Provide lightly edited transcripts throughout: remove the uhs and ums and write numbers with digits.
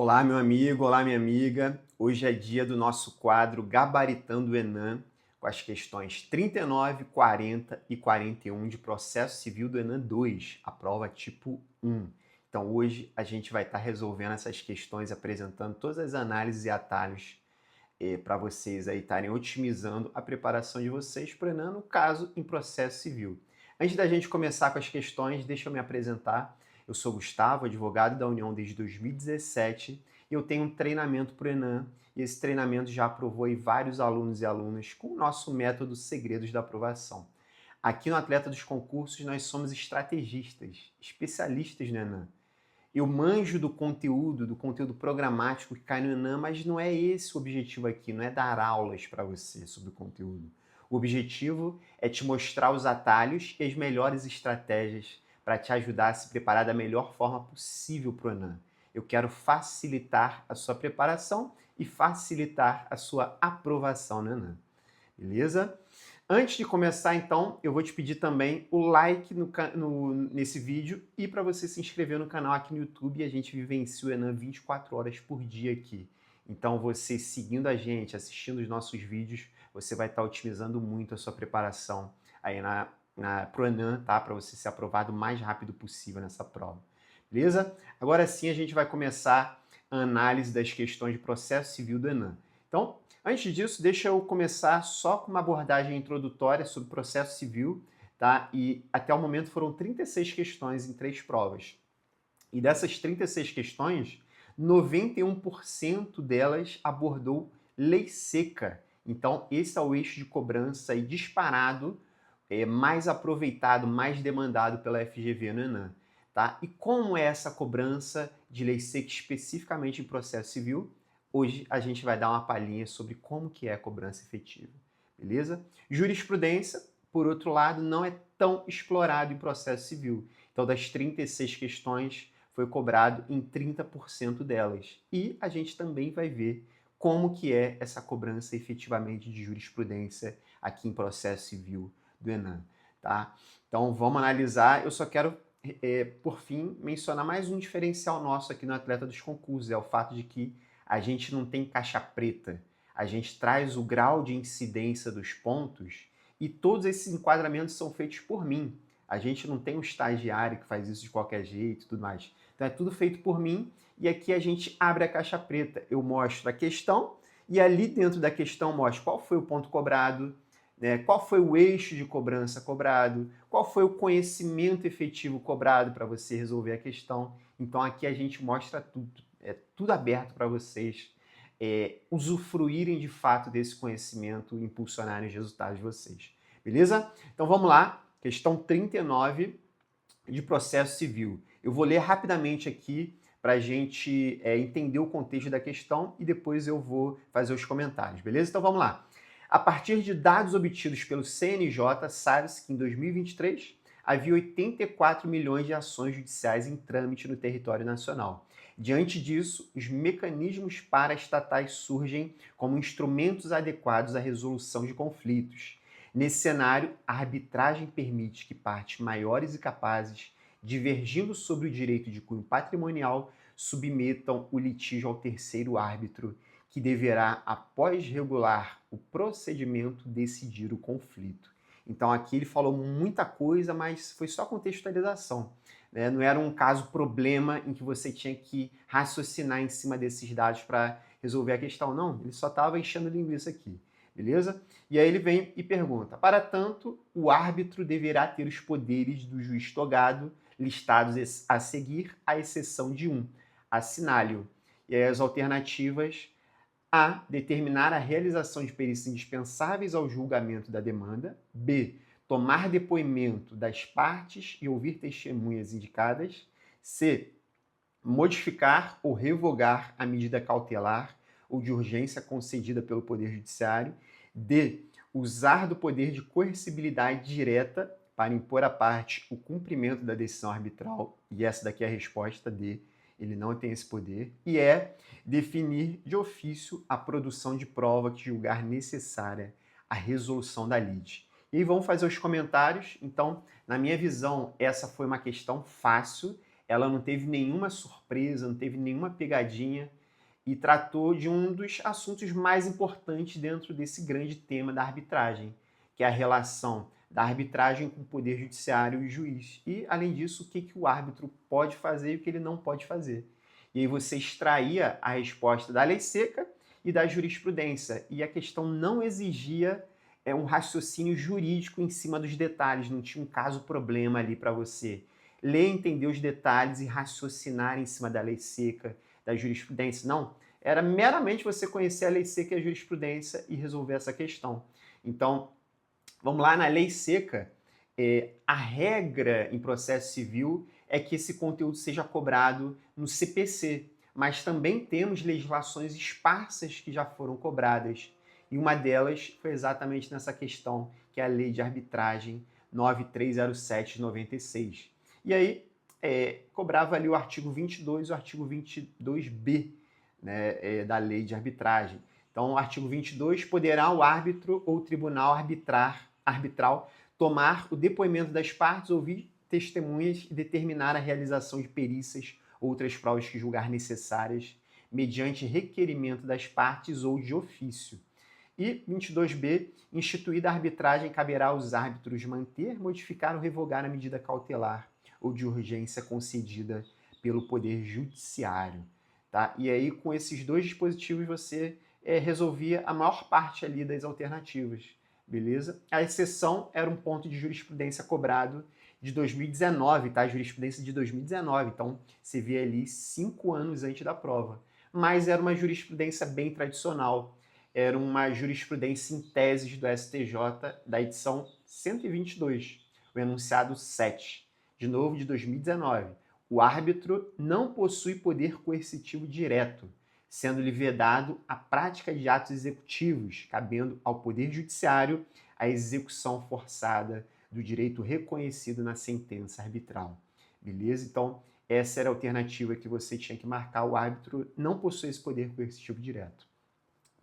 Olá, meu amigo, olá, minha amiga. Hoje é dia do nosso quadro Gabaritando o Enem, com as questões 39, 40 e 41 de Processo Civil do Enem 2, a prova tipo 1. Então, hoje a gente vai estar resolvendo essas questões, apresentando todas as análises e atalhos para vocês aí estarem otimizando a preparação de vocês para o Enem, no caso, em processo civil. Antes da gente começar com as questões, deixa eu me apresentar. Eu sou Gustavo, advogado da União desde 2017, e eu tenho um treinamento para o Enem, e esse treinamento já aprovou aí vários alunos e alunas com o nosso método Segredos da Aprovação. Aqui no Atleta dos Concursos, nós somos estrategistas, especialistas no Enem. Eu manjo do conteúdo programático que cai no Enem, mas não é esse o objetivo aqui, não é dar aulas para você sobre o conteúdo. O objetivo é te mostrar os atalhos e as melhores estratégias para te ajudar a se preparar da melhor forma possível para o Enem. Eu quero facilitar a sua preparação e facilitar a sua aprovação no Enem. Beleza? Antes de começar, então, eu vou te pedir também o like nesse vídeo e para você se inscrever no canal aqui no YouTube. A gente vivencia o Enem 24 horas por dia aqui. Então, você seguindo a gente, assistindo os nossos vídeos, você vai estar otimizando muito a sua preparação aí pro Enem, tá? Para você ser aprovado o mais rápido possível nessa prova. Beleza? Agora sim, a gente vai começar a análise das questões de processo civil do Enem. Então, antes disso, deixa eu começar só com uma abordagem introdutória sobre processo civil, tá? E até o momento foram 36 questões em 3 provas. E dessas 36 questões, 91% delas abordou lei seca. Então, esse é o eixo de cobrança aí disparado, mais aproveitado, mais demandado pela FGV no Enem. Tá? E como é essa cobrança de lei seca especificamente em processo civil? Hoje a gente vai dar uma palhinha sobre como que é a cobrança efetiva, beleza? Jurisprudência, por outro lado, não é tão explorado em processo civil. Então, das 36 questões, foi cobrado em 30% delas. E a gente também vai ver como que é essa cobrança efetivamente de jurisprudência aqui em processo civil do Enem, tá? Então, vamos analisar. Eu só quero, por fim, mencionar mais um diferencial nosso aqui no Atleta dos Concursos, é o fato de que a gente não tem caixa preta, a gente traz o grau de incidência dos pontos e todos esses enquadramentos são feitos por mim. A gente não tem um estagiário que faz isso de qualquer jeito e tudo mais. Então é tudo feito por mim e aqui a gente abre a caixa preta. Eu mostro a questão e ali dentro da questão mostro qual foi o ponto cobrado, né, qual foi o eixo de cobrança cobrado, qual foi o conhecimento efetivo cobrado para você resolver a questão. Então aqui a gente mostra tudo. É tudo aberto para vocês usufruírem de fato desse conhecimento e impulsionarem os resultados de vocês. Beleza? Então vamos lá, questão 39 de processo civil. Eu vou ler rapidamente aqui para a gente entender o contexto da questão e depois eu vou fazer os comentários, beleza? Então vamos lá. A partir de dados obtidos pelo CNJ, sabe-se que em 2023 havia 84 milhões de ações judiciais em trâmite no território nacional. Diante disso, os mecanismos paraestatais surgem como instrumentos adequados à resolução de conflitos. Nesse cenário, a arbitragem permite que partes maiores e capazes, divergindo sobre o direito de cunho patrimonial, submetam o litígio ao terceiro árbitro, que deverá, após regular o procedimento, decidir o conflito. Então aqui ele falou muita coisa, mas foi só contextualização. Né? Não era um caso problema em que você tinha que raciocinar em cima desses dados para resolver a questão. Não, ele só estava enchendo linguiça aqui. Beleza? E aí ele vem e pergunta: para tanto, o árbitro deverá ter os poderes do juiz togado listados a seguir, à exceção de um, assinale-o. E aí as alternativas: A. Determinar a realização de perícias indispensáveis ao julgamento da demanda. B. Tomar depoimento das partes e ouvir testemunhas indicadas. C. Modificar ou revogar a medida cautelar ou de urgência concedida pelo Poder Judiciário. D. Usar do poder de coercibilidade direta para impor à parte o cumprimento da decisão arbitral. E essa daqui é a resposta D. Ele não tem esse poder. E definir de ofício a produção de prova que julgar necessária à resolução da lide. E aí vamos fazer os comentários. Então, na minha visão, essa foi uma questão fácil. ela não teve nenhuma surpresa, não teve nenhuma pegadinha e tratou de um dos assuntos mais importantes dentro desse grande tema da arbitragem, que é a relação da arbitragem com o poder judiciário e juiz. E, além disso, o que o árbitro pode fazer e o que ele não pode fazer. E aí você extraía a resposta da lei seca e da jurisprudência. E a questão não exigia um raciocínio jurídico em cima dos detalhes, não tinha um caso-problema ali para você ler, entender os detalhes e raciocinar em cima da lei seca, da jurisprudência. Não, era meramente você conhecer a lei seca e a jurisprudência e resolver essa questão. Então, vamos lá, na lei seca, a regra em processo civil é que esse conteúdo seja cobrado no CPC, mas também temos legislações esparsas que já foram cobradas. E uma delas foi exatamente nessa questão, que é a Lei de Arbitragem 9307 de 96. E aí, cobrava ali o artigo 22 e o artigo 22b, né, da Lei de Arbitragem. Então, o artigo 22, poderá o árbitro ou o tribunal arbitral tomar o depoimento das partes, ouvir testemunhas e determinar a realização de perícias ou outras provas que julgar necessárias, mediante requerimento das partes ou de ofício. E 22b, instituída a arbitragem, caberá aos árbitros manter, modificar ou revogar a medida cautelar ou de urgência concedida pelo Poder Judiciário. Tá? E aí, com esses dois dispositivos, você resolvia a maior parte ali das alternativas, beleza? A exceção era um ponto de jurisprudência cobrado de 2019, tá? Jurisprudência de 2019, então você vê ali 5 anos antes da prova. Mas era uma jurisprudência bem tradicional, era uma jurisprudência em teses do STJ da edição 122, o enunciado 7, de novo de 2019. O árbitro não possui poder coercitivo direto, sendo-lhe vedado a prática de atos executivos, cabendo ao Poder Judiciário a execução forçada do direito reconhecido na sentença arbitral. Beleza? Então, essa era a alternativa que você tinha que marcar. O árbitro não possui esse poder coercitivo direto.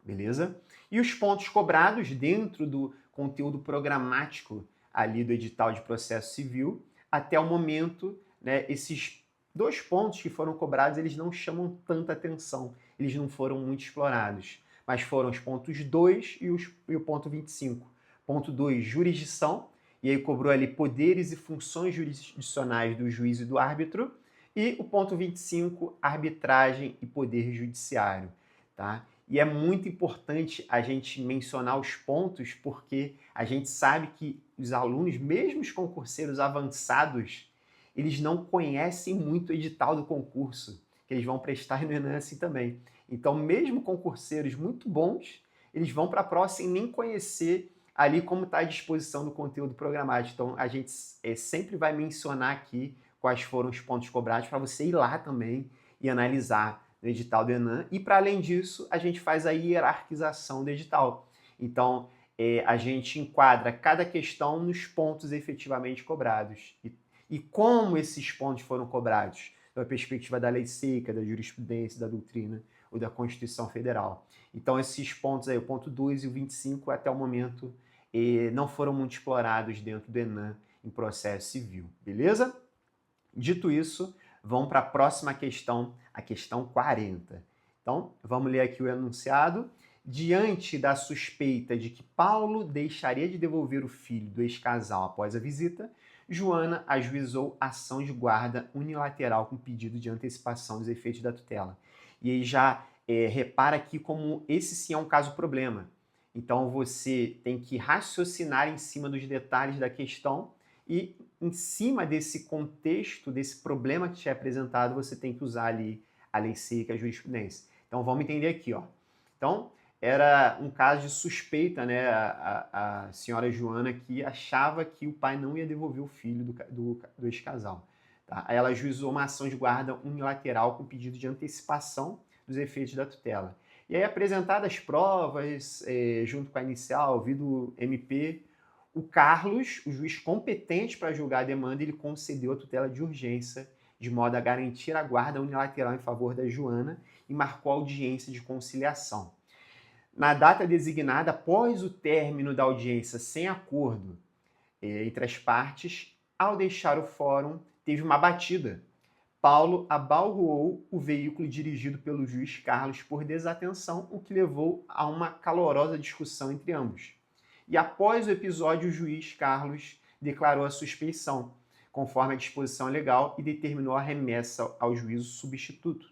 Beleza? E os pontos cobrados dentro do conteúdo programático ali do edital de processo civil, até o momento, né, esses 2 pontos que foram cobrados, eles não chamam tanta atenção, eles não foram muito explorados, mas foram os pontos 2 e o ponto 25. Ponto 2, jurisdição, e aí cobrou ali poderes e funções jurisdicionais do juiz e do árbitro, e o ponto 25, arbitragem e poder judiciário, tá? E é muito importante a gente mencionar os pontos, porque a gente sabe que os alunos, mesmo os concurseiros avançados, eles não conhecem muito o edital do concurso, que eles vão prestar no Enem assim também. Então, mesmo concurseiros muito bons, eles vão para a prova sem nem conhecer ali como está a disposição do conteúdo programático. Então, a gente sempre vai mencionar aqui quais foram os pontos cobrados para você ir lá também e analisar no edital do Enem. E, para além disso, a gente faz a hierarquização do edital. Então, a gente enquadra cada questão nos pontos efetivamente cobrados. E como esses pontos foram cobrados? Da perspectiva da lei seca, da jurisprudência, da doutrina ou da Constituição Federal. Então, esses pontos aí, o ponto 2 e o 25, até o momento, não foram muito explorados dentro do Enem em processo civil. Beleza? Dito isso, vamos para a próxima questão, a questão 40. Então, vamos ler aqui o enunciado. Diante da suspeita de que Paulo deixaria de devolver o filho do ex-casal após a visita, Joana ajuizou ação de guarda unilateral com pedido de antecipação dos efeitos da tutela. E aí já repara aqui como esse sim é um caso problema. Então você tem que raciocinar em cima dos detalhes da questão e em cima desse contexto, desse problema que te é apresentado, você tem que usar ali a lei seca, a jurisprudência. Então vamos entender aqui, ó. Então, era um caso de suspeita, né? A senhora Joana que achava que o pai não ia devolver o filho do ex-casal. Tá? Aí ela ajuizou uma ação de guarda unilateral com pedido de antecipação dos efeitos da tutela. E aí, apresentadas as provas, junto com a inicial, ouvido o MP, o Carlos, o juiz competente para julgar a demanda, ele concedeu a tutela de urgência, de modo a garantir a guarda unilateral em favor da Joana e marcou a audiência de conciliação. Na data designada, após o término da audiência sem acordo entre as partes, ao deixar o fórum, teve uma batida. Paulo abalroou o veículo dirigido pelo juiz Carlos por desatenção, o que levou a uma calorosa discussão entre ambos. E após o episódio, o juiz Carlos declarou a suspeição, conforme a disposição legal, e determinou a remessa ao juízo substituto.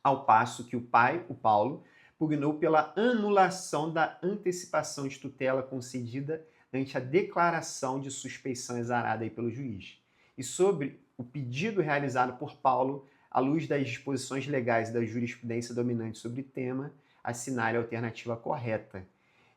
Ao passo que o pai, o Paulo, pugnou pela anulação da antecipação de tutela concedida ante a declaração de suspeição exarada aí pelo juiz. E sobre o pedido realizado por Paulo, à luz das disposições legais da jurisprudência dominante sobre o tema, assinale a alternativa correta.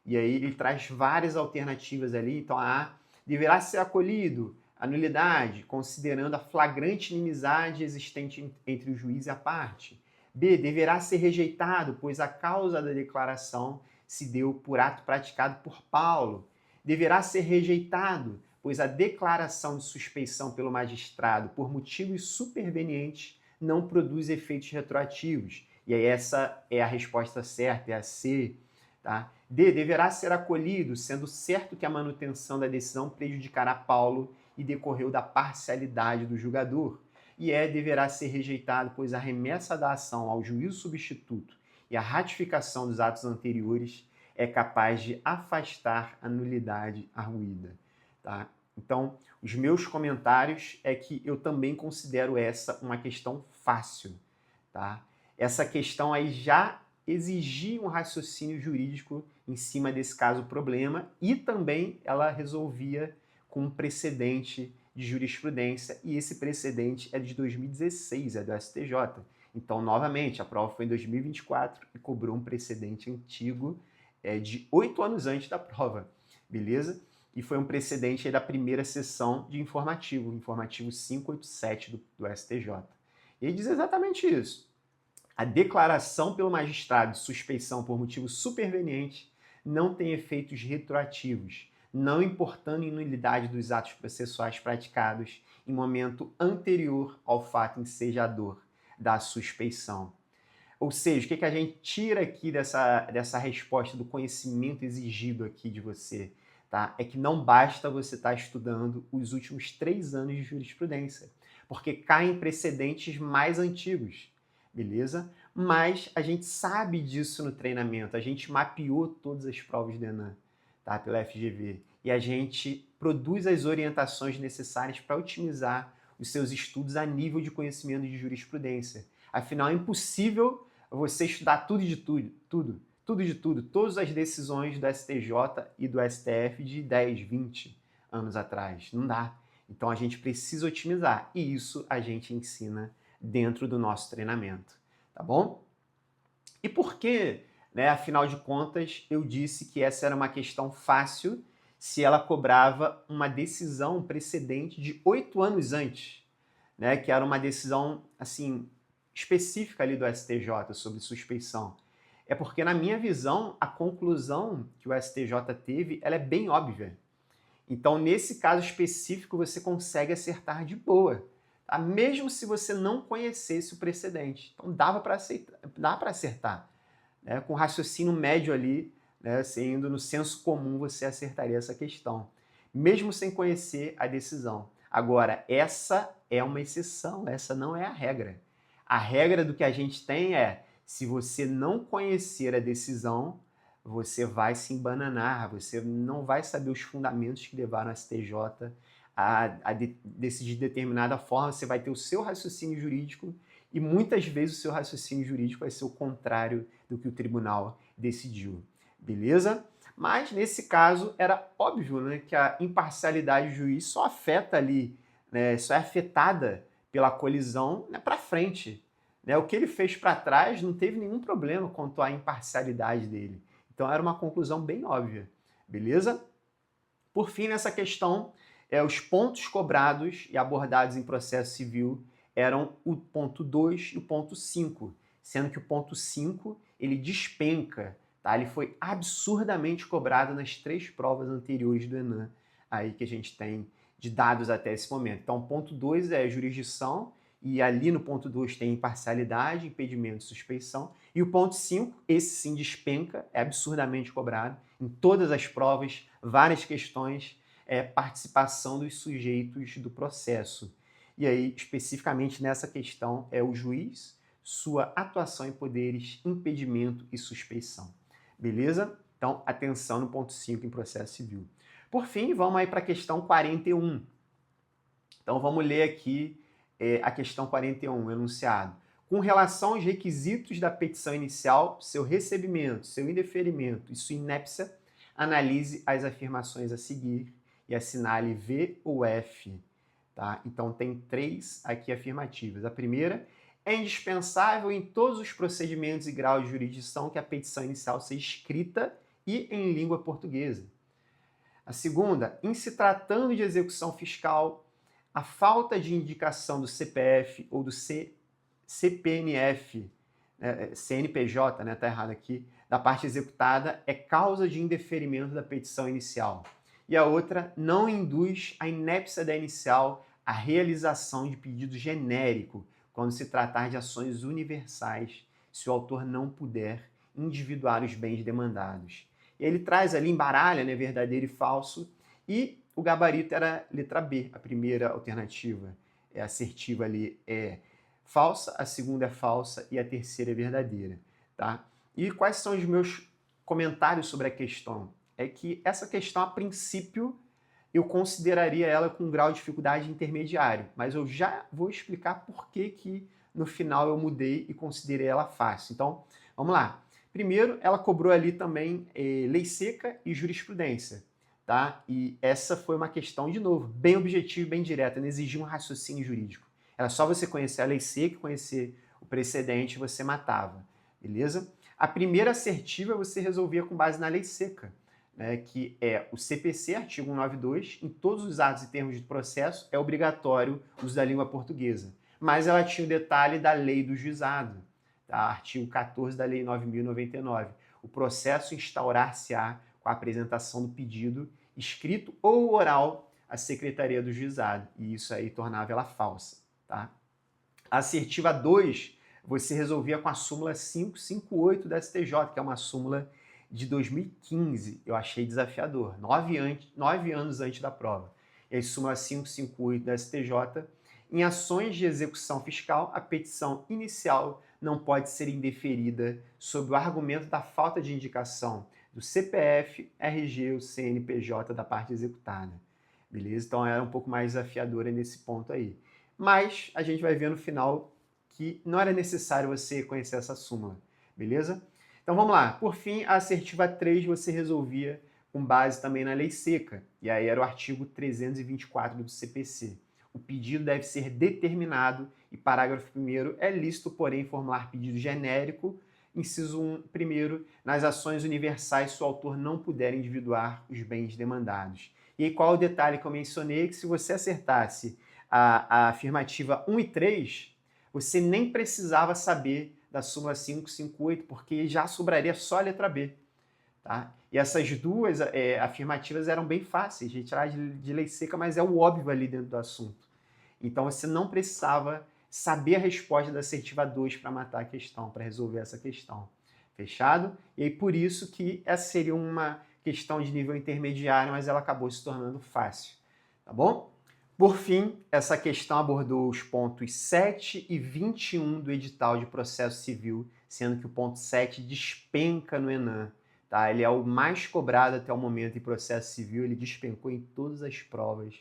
E aí ele traz várias alternativas ali. Então, a deverá ser acolhido a nulidade, considerando a flagrante inimizade existente entre o juiz e a parte. B, deverá ser rejeitado, pois a causa da declaração se deu por ato praticado por Paulo. Deverá ser rejeitado, pois a declaração de suspeição pelo magistrado por motivos supervenientes não produz efeitos retroativos. E aí essa é a resposta certa, é a C. Tá? D, deverá ser acolhido, sendo certo que a manutenção da decisão prejudicará Paulo e decorreu da parcialidade do julgador. E E, deverá ser rejeitado, pois a remessa da ação ao juízo substituto e a ratificação dos atos anteriores é capaz de afastar a nulidade arguída. Tá? Então, os meus comentários é que eu também considero essa uma questão fácil. Tá? Essa questão aí já exigia um raciocínio jurídico em cima desse caso-problema e também ela resolvia com um precedente de jurisprudência, e esse precedente é de 2016, é do STJ. Então, novamente, a prova foi em 2024 e cobrou um precedente antigo de 8 anos antes da prova, beleza? E foi um precedente aí da primeira sessão de informativo 587 do STJ. E ele diz exatamente isso. A declaração pelo magistrado de suspeição por motivo superveniente não tem efeitos retroativos, não importando em nulidade dos atos processuais praticados em momento anterior ao fato ensejador da suspeição. Ou seja, o que a gente tira aqui dessa resposta do conhecimento exigido aqui de você? Tá? É que não basta você estar estudando os últimos 3 anos de jurisprudência, porque caem precedentes mais antigos, beleza? Mas a gente sabe disso no treinamento, a gente mapeou todas as provas do ENAM, tá? Pela FGV, e a gente produz as orientações necessárias para otimizar os seus estudos a nível de conhecimento de jurisprudência. Afinal, é impossível você estudar tudo de tudo, todas as decisões do STJ e do STF de 10, 20 anos atrás. Não dá. Então a gente precisa otimizar, e isso a gente ensina dentro do nosso treinamento, tá bom? E por que, né, afinal de contas, eu disse que essa era uma questão fácil se ela cobrava uma decisão precedente de 8 anos antes, né, que era uma decisão, assim, específica ali do STJ sobre suspeição? É porque, na minha visão, a conclusão que o STJ teve, ela é bem óbvia. Então, nesse caso específico, você consegue acertar de boa, tá? Mesmo se você não conhecesse o precedente. Então, dá para acertar. Né? Com raciocínio médio ali, né, indo no senso comum, você acertaria essa questão, mesmo sem conhecer a decisão. Agora, essa é uma exceção, essa não é a regra. A regra do que a gente tem é, se você não conhecer a decisão, você vai se embananar, você não vai saber os fundamentos que levaram a STJ a decidir de determinada forma, você vai ter o seu raciocínio jurídico e muitas vezes o seu raciocínio jurídico vai ser o contrário do que o tribunal decidiu, beleza? Mas nesse caso era óbvio, né, que a imparcialidade do juiz só afeta ali, né, só é afetada pela colisão, né, para frente. Né? O que ele fez para trás não teve nenhum problema quanto à imparcialidade dele. Então era uma conclusão bem óbvia, beleza? Por fim, nessa questão, os pontos cobrados e abordados em processo civil eram o ponto 2 e o ponto 5, sendo que o ponto 5 ele despenca, tá? Ele foi absurdamente cobrado nas 3 provas anteriores do ENAM, aí que a gente tem de dados até esse momento. Então, o ponto 2 é jurisdição, e ali no ponto 2 tem imparcialidade, impedimento e suspeição. E o ponto 5, esse sim despenca, é absurdamente cobrado em todas as provas, várias questões, participação dos sujeitos do processo. E aí, especificamente nessa questão, é o juiz, sua atuação em poderes, impedimento e suspeição. Beleza? Então, atenção no ponto 5 em processo civil. Por fim, vamos aí para a questão 41. Então, vamos ler aqui a questão 41, o enunciado. Com relação aos requisitos da petição inicial, seu recebimento, seu indeferimento e sua inépcia, analise as afirmações a seguir e assinale V ou F. Tá? Então, tem 3 aqui afirmativas. A primeira, é indispensável em todos os procedimentos e graus de jurisdição que a petição inicial seja escrita e em língua portuguesa. A segunda, em se tratando de execução fiscal, a falta de indicação do CPF ou do CPNF, CNPJ, né, tá errado aqui, da parte executada é causa de indeferimento da petição inicial. E a outra, não induz a inépcia da inicial à realização de pedido genérico, quando se tratar de ações universais, se o autor não puder individuar os bens demandados. Ele traz ali, embaralha, né, verdadeiro e falso, e o gabarito era letra B, a primeira alternativa assertiva ali é falsa, a segunda é falsa e a terceira é verdadeira, tá? E quais são os meus comentários sobre a questão? É que essa questão, a princípio, eu consideraria ela com um grau de dificuldade intermediário, mas eu já vou explicar por que no final eu mudei e considerei ela fácil. Então, vamos lá. Primeiro, ela cobrou ali também lei seca e jurisprudência, tá? E essa foi uma questão, de novo, bem objetiva e bem direta, não exigia um raciocínio jurídico. Era só você conhecer a lei seca, conhecer o precedente, você matava, beleza? A primeira assertiva você resolvia com base na lei seca, né, que é o CPC, artigo 192, em todos os atos e termos de processo é obrigatório o uso da língua portuguesa. Mas ela tinha o detalhe da lei do juizado, tá? Artigo 14 da lei 9.099. O processo instaurar-se-á com a apresentação do pedido escrito ou oral à Secretaria do Juizado, e isso aí tornava ela falsa, tá? A assertiva 2, você resolvia com a súmula 558 da STJ, que é uma súmula de 2015, eu achei desafiador, 9 anos antes da prova. E a súmula 558 da STJ, em ações de execução fiscal, a petição inicial não pode ser indeferida sob o argumento da falta de indicação do CPF, RG ou CNPJ da parte executada. Beleza? Então era um pouco mais desafiadora nesse ponto aí. Mas a gente vai ver no final que não era necessário você conhecer essa súmula. Beleza? Então vamos lá. Por fim, a assertiva 3 você resolvia com base também na lei seca. E aí era o artigo 324 do CPC. O pedido deve ser determinado e parágrafo 1º é lícito, porém, formular pedido genérico, inciso 1º, nas ações universais se o autor não puder individuar os bens demandados. E aí qual o detalhe que eu mencionei? Que se você acertasse a afirmativa 1 e 3, você nem precisava saber da súmula 558, porque já sobraria só a letra B. Tá? E essas duas afirmativas eram bem fáceis de tirar de lei seca, mas é o óbvio ali dentro do assunto. Então você não precisava saber a resposta da assertiva 2 para matar a questão, para resolver essa questão. Fechado? E aí por isso que essa seria uma questão de nível intermediário, mas ela acabou se tornando fácil. Tá bom? Por fim, essa questão abordou os pontos 7 e 21 do edital de processo civil, sendo que o ponto 7 despenca no ENAM. Tá? Ele é o mais cobrado até o momento em processo civil, ele despencou em todas as provas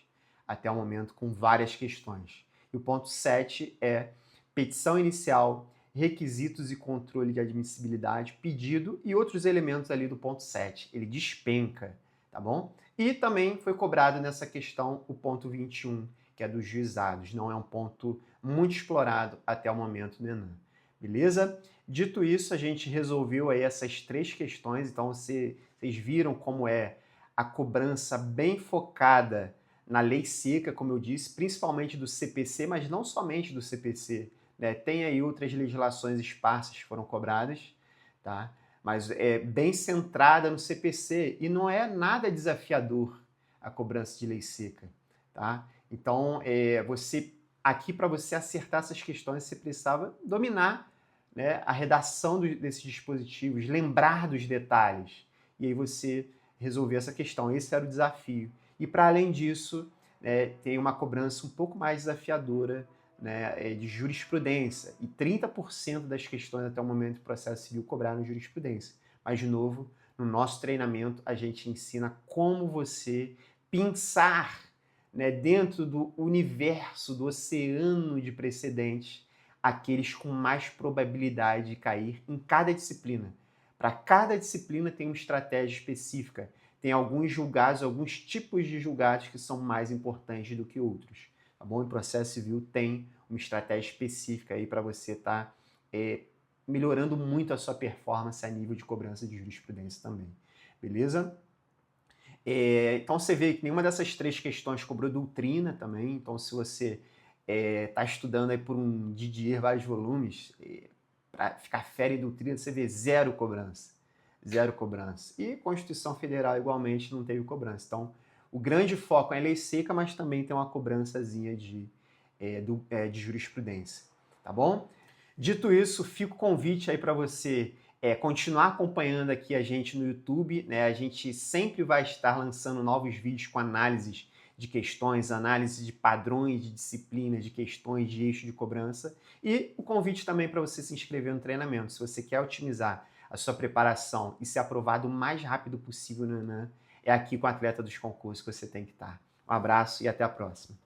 até o momento com várias questões. E o ponto 7 é petição inicial, requisitos e controle de admissibilidade, pedido e outros elementos ali do ponto 7. Ele despenca, tá bom? E também foi cobrado nessa questão o ponto 21, que é dos juizados. Não é um ponto muito explorado até o momento do ENAM. Beleza? Dito isso, a gente resolveu aí essas 3 questões. Então, vocês viram como é a cobrança bem focada na lei seca, como eu disse, principalmente do CPC, mas não somente do CPC. Né? Tem aí outras legislações esparsas que foram cobradas, tá? Mas é bem centrada no CPC e não é nada desafiador a cobrança de lei seca, tá? Então, aqui para você acertar essas questões, você precisava dominar, né, a redação desses dispositivos, lembrar dos detalhes, e aí você resolver essa questão. Esse era o desafio. E para além disso, né, tem uma cobrança um pouco mais desafiadora, né, de jurisprudência, e 30% das questões até o momento do processo civil cobraram jurisprudência. Mas, de novo, no nosso treinamento, a gente ensina como você pensar, né, dentro do universo, do oceano de precedentes, aqueles com mais probabilidade de cair em cada disciplina. Para cada disciplina tem uma estratégia específica. Tem alguns julgados, alguns tipos de julgados que são mais importantes do que outros. Tá bom? O processo civil tem uma estratégia específica aí para você estar melhorando muito a sua performance a nível de cobrança de jurisprudência também. Beleza? Então você vê que nenhuma dessas 3 questões cobrou doutrina também. Então, se você está estudando aí por um Didier vários volumes, para ficar fera em doutrina, você vê zero cobrança. Zero cobrança. E Constituição Federal, igualmente, não teve cobrança. Então, o grande foco é a lei seca, mas também tem uma cobrançazinha de jurisprudência. Tá bom? Dito isso, fica o convite aí para você continuar acompanhando aqui a gente no YouTube, né? A gente sempre vai estar lançando novos vídeos com análises de questões, análise de padrões de disciplinas, de questões de eixo de cobrança. E o convite também para você se inscrever no treinamento. Se você quer otimizar a sua preparação e ser aprovado o mais rápido possível no ENAM, é aqui com o Atleta dos Concursos que você tem que estar. Um abraço e até a próxima.